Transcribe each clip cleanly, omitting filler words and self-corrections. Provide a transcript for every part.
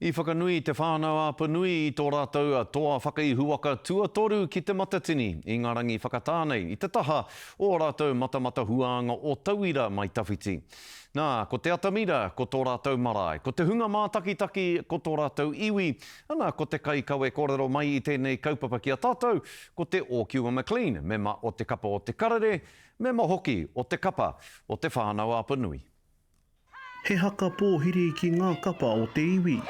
I whakanui te whānau a panui I tō rātou a toa whakaihuaka tuatoru ki te matatini I ngā rangi whakatānei I te taha o rātou matamata huanga o tauira mai tawhiti. Nā, ko te atamira, ko tō rātou marae, ko te hunga mātakitaki, ko tō rātou iwi, ana ko te kai kawe kōrero mai I tēnei kaupapa ki a tātou, ko te Ōkiunga McLean, mema o te kapa o te karere, mema hoki o te kapa o te whānau a panui. He haka pōhiri ki ngā kapa o te iwi.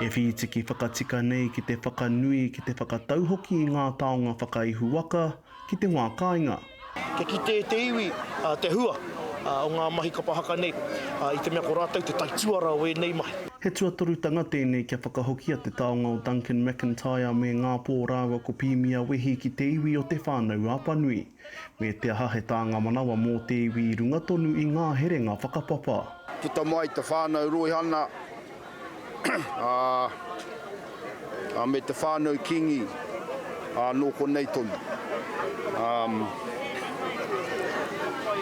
E whitiki whakatika nei ki te whakanui ki te whakatauhoki I ngā taonga whakaihu waka ki te wā kāinga. Ke ki te iwi, te hua o ngā mahi kapa haka nei, I te mea ko rātou te taituara o e nei mai. He tuatorutanga tēnei kia whakahokia te taonga o Duncan McIntyre me ngā pōrawa ko pīmia wehi ki te iwi o te whānau a panui. Me te aha he tānga manawa mō te iwi I runga tonu I ngā herenga whakapapa. Puta mai te whānau roihana, me te whānau kingi, nō konei tonu.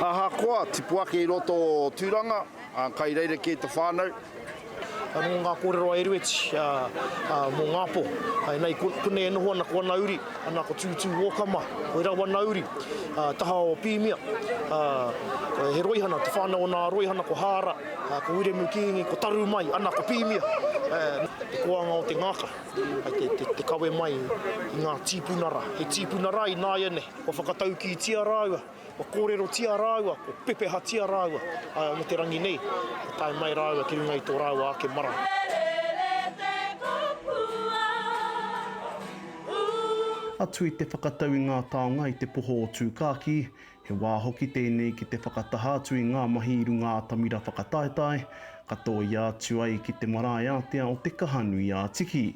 Koa, tipu ake I roto tūranga, kai reire ke te whānau. Mō ngā kōrero a Erueti, mō ngāpo, nei kune e noho ana ko Nauri, ana ko Tūtū Wokama, ko Rawa Nauri, taha o Pīmia, he roihana, te whānau o nā roihana ko Hāra, ko Uremu Kingi, ko Taru mai, ana ko Pīmia, te koanga o te ngāka, te kawe mai I ngā tīpunara, he tīpunara I nā iene, ko whakatau ki tia rāua, ko kōrero tia rāua, ko pepeha tia rāua, mo te rangi nei, tai mai rāua ki runga I tō rāua ake mara. Atu I te whakatau I ngā taonga I te poho o Tūkāki, he wā hoki tēnei ki te whakataha atu I ngā mahi I runga atamira whakataetai, katoa I atu ai ki te marae atea o te kahanui a tiki.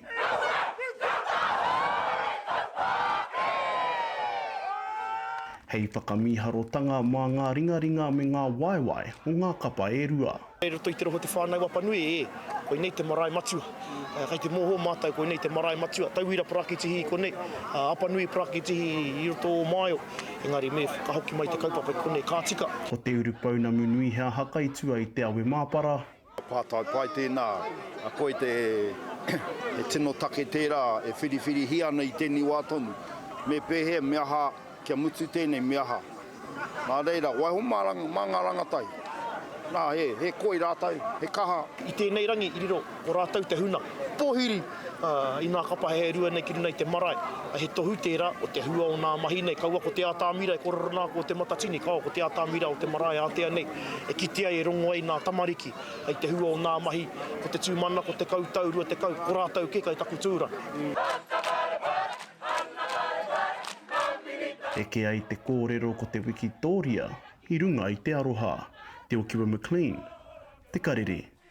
Hei whakamiharotanga mā ngā ringaringa me ngā waiwai o ngā kapa e rua. E roto I te roho te whānau a panui koe nei te marae matua. Kei te mōho mātou koe nei te marae matua. Tauira prakitihi koe nei, apanui prakitihi I roto o Māio. Engari me whakahoki mai te kaupapa koe nei kātika. Ko te urupauna munui hea haka I tua I te awe māpara. Pātai pai tēnā, koe te tino take tērā, e whiriwhiri hi ana I tēni wā tonu. Me pēhea mea ha, kia mutu tēnei mea ha. Nā reira, waiho mā rangatai. Nā, he koi rātou, he kaha. I tēnei rangi, I riro, ko rātou te huna. Pōhiri, I ngā kapa he rua nei ki runa I te marae. He tohu tērā, o te hua o ngā mahi nei, kaua ko te ātāmira, e kororona ko te matatini, kaua ko te ātāmira o te marae ātea nei. E kitea e rongo ai ngā tamariki, ai te hua o ngā mahi, ko te tūmana, ko te kautau, rua te kau, ko rātou ke kai taku tūra. Eke ai te kōrero ko te Wikitoria, I runga I te aroha, te Ōkiunga McLean, te karere.